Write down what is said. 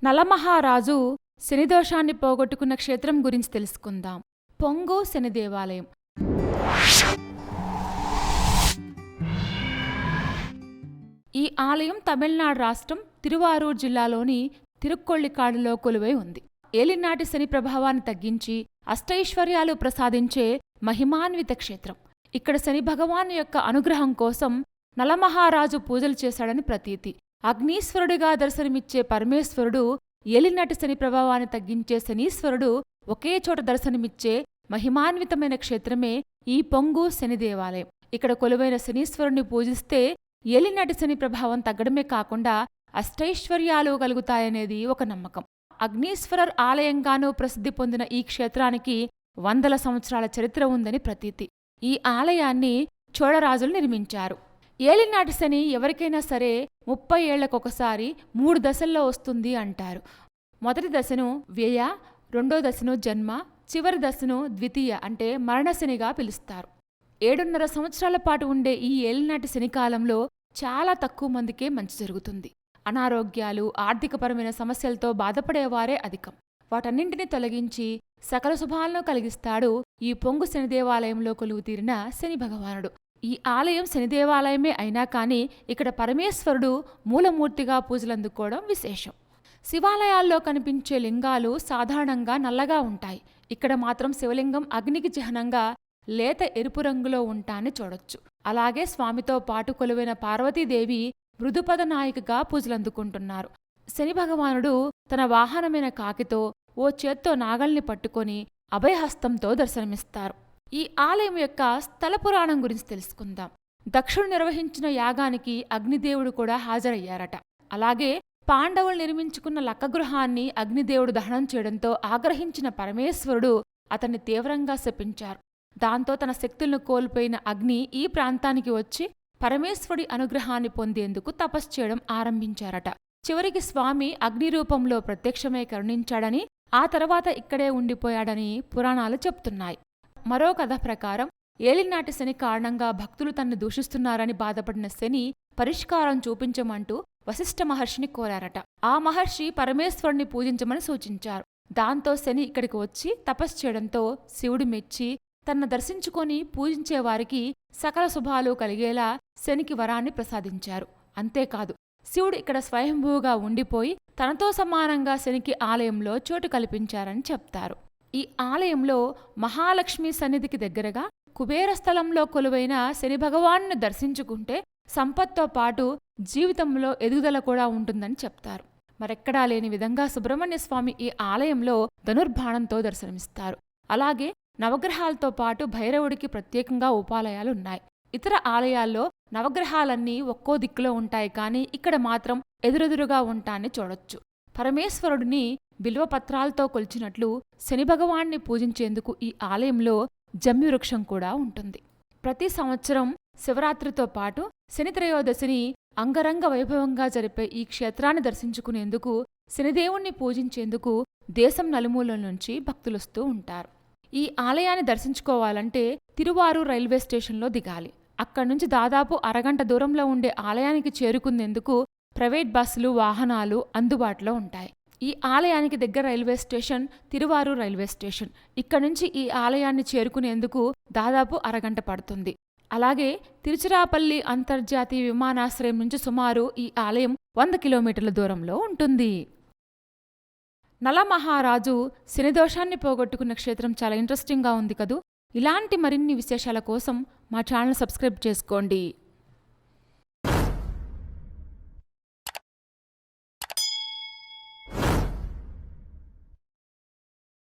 నలమహారాజు శనిదోషాన్ని పోగొట్టుకున్న క్షేత్రం గురించి తెలుసుకుందాం. పొంగు శని దేవాలయం. ఈ ఆలయం తమిళనాడు రాష్ట్రం తిరువారూర్ జిల్లాలోని తిరుక్కొళ్ళికాడులో కొలువై ఉంది. ఏలినాటి శని ప్రభావాన్ని తగ్గించి అష్టైశ్వర్యాలు ప్రసాదించే మహిమాన్విత క్షేత్రం. ఇక్కడ శని భగవాను యొక్క అనుగ్రహం కోసం నలమహారాజు పూజలు చేశాడని ప్రతీతి. అగ్నీశ్వరుడిగా దర్శనమిచ్చే పరమేశ్వరుడు, ఏలినాటి శని ప్రభావాన్ని తగ్గించే శనీశ్వరుడు ఒకే చోట దర్శనమిచ్చే మహిమాన్వితమైన క్షేత్రమే ఈ పొంగు శని దేవాలయం. ఇక్కడ కొలువైన శనీశ్వరుణ్ణి పూజిస్తే ఏలినాటి శని ప్రభావం తగ్గడమే కాకుండా అష్టైశ్వర్యాలు కలుగుతాయనేది ఒక నమ్మకం. అగ్నీశ్వరర్ ఆలయంగానూ ప్రసిద్ధి పొందిన ఈ క్షేత్రానికి 100 సంవత్సరాల చరిత్ర ఉందని ప్రతీతి. ఈ ఆలయాన్ని చోళరాజులు నిర్మించారు. ఏలినాటి శని ఎవరికైనా సరే 30 ఏళ్లకొకసారి 3 దశల్లో వస్తుంది అంటారు. మొదటి దశను వ్యయ, రెండో దశను జన్మ, చివరి దశను ద్వితీయ అంటే మరణశనిగా పిలుస్తారు. 7.5 సంవత్సరాల పాటు ఉండే ఈ ఏలినాటి శనికాలంలో చాలా తక్కువ మందికే మంచి జరుగుతుంది. అనారోగ్యాలు, ఆర్థికపరమైన సమస్యలతో బాధపడేవారే అధికం. వాటన్నింటినీ తొలగించి సకల శుభాలను కలిగిస్తాడు ఈ పొంగు శని దేవాలయంలో కొలువుతీరిన శని భగవానుడు. ఈ ఆలయం శని దేవాలయమే అయినా కానీ ఇక్కడ పరమేశ్వరుడు మూలమూర్తిగా పూజలందుకోవడం విశేషం. శివాలయాల్లో కనిపించే లింగాలు సాధారణంగా నల్లగా ఉంటాయి. ఇక్కడ మాత్రం శివలింగం అగ్నికి చిహ్నంగా లేత ఎరుపు రంగులో ఉంటాన్ని చూడొచ్చు. అలాగే స్వామితో పాటు కొలువైన పార్వతీదేవి మృదుపద నాయికగా పూజలందుకుంటున్నారు. శని భగవానుడు తన వాహనమైన కాకితో ఓ చేత్తో నాగల్ని పట్టుకొని అభయహస్తంతో దర్శనమిస్తారు. ఈ ఆలయం యొక్క స్థల పురాణం గురించి తెలుసుకుందాం. దక్షుడు నిర్వహించిన యాగానికి అగ్నిదేవుడు కూడా హాజరయ్యారట. అలాగే పాండవులు నిర్మించుకున్న లక్కగృహాన్ని అగ్నిదేవుడు దహనం చేయడంతో ఆగ్రహించిన పరమేశ్వరుడు అతన్ని తీవ్రంగా శపించారు. దాంతో తన శక్తులను కోల్పోయిన అగ్ని ఈ ప్రాంతానికి వచ్చి పరమేశ్వరుడి అనుగ్రహాన్ని పొందేందుకు తపస్సు చేయడం ఆరంభించారట. చివరికి స్వామి అగ్నిరూపంలో ప్రత్యక్షమై కరుణించాడని, ఆ తర్వాత ఇక్కడే ఉండిపోయాడని పురాణాలు చెప్తున్నాయి. మరో కథ ప్రకారం ఏలినాటి శని కారణంగా భక్తులు తన్ను దూషిస్తున్నారని బాధపడిన శని పరిష్కారం చూపించమంటూ వశిష్ఠ మహర్షిని కోరారట. ఆ మహర్షి పరమేశ్వరుణ్ణి పూజించమని సూచించారు. దాంతో శని ఇక్కడికి వచ్చి తపస్సు చేయడంతో శివుడు మెచ్చి తన్ను దర్శించుకొని పూజించేవారికి సకల శుభాలు కలిగేలా శనికి వరాన్ని ప్రసాదించారు. అంతేకాదు, శివుడు ఇక్కడ స్వయంభూగా ఉండిపోయి తనతో సమానంగా శనికి ఆలయంలో చోటు కల్పించారని చెప్తారు. ఈ ఆలయంలో మహాలక్ష్మి సన్నిధికి దగ్గరగా కుబేర స్థలంలో కొలువైన శని భగవాన్ని దర్శించుకుంటే సంపత్తో పాటు జీవితంలో ఎదుగుదల కూడా ఉంటుందని చెప్తారు. మరెక్కడా లేని విధంగా సుబ్రహ్మణ్య స్వామి ఈ ఆలయంలో ధనుర్బాణంతో దర్శనమిస్తారు. అలాగే నవగ్రహాలతో పాటు భైరవుడికి ప్రత్యేకంగా ఉపాలయాలున్నాయి. ఇతర ఆలయాల్లో నవగ్రహాలన్నీ ఒక్కో దిక్కులో ఉంటాయి, కానీ ఇక్కడ మాత్రం ఎదురెదురుగా ఉంటాన్ని చూడొచ్చు. పరమేశ్వరుడిని బిల్వపత్రాలతో కొలిచినట్లు శని భగవాన్ని పూజించేందుకు ఈ ఆలయంలో జమ్మి వృక్షం కూడా ఉంటుంది. ప్రతి సంవత్సరం శివరాత్రితో పాటు శని త్రయోదశిని అంగరంగ వైభవంగా జరిపే ఈ క్షేత్రాన్ని దర్శించుకునేందుకు, శనిదేవుణ్ణి పూజించేందుకు దేశం నలుమూలల నుంచి భక్తులొస్తూ ఉంటారు. ఈ ఆలయాన్ని దర్శించుకోవాలంటే తిరువారూర్ రైల్వే స్టేషన్లో దిగాలి. అక్కడ్నుంచి దాదాపు అరగంట దూరంలో ఉండే ఆలయానికి చేరుకునేందుకు ప్రైవేట్ బస్సులు, వాహనాలు అందుబాటులో ఉంటాయి. ఈ ఆలయానికి దగ్గర railway station Thiruvarur railway station. ఇక్కడ్నుంచి ఈ ఆలయాన్ని చేరుకునేందుకు దాదాపు అరగంట పడుతుంది. అలాగే తిరుచిరాపల్లి అంతర్జాతీయ విమానాశ్రయం నుంచి సుమారు ఈ ఆలయం 100 కిలోమీటర్ల దూరంలో ఉంటుంది. నలమహారాజు శనిదోషాన్ని పోగొట్టుకున్న క్షేత్రం చాలా ఇంట్రెస్టింగ్గా ఉంది కదూ. ఇలాంటి మరిన్ని విశేషాల కోసం మా ఛానల్ సబ్స్క్రైబ్ చేసుకోండి.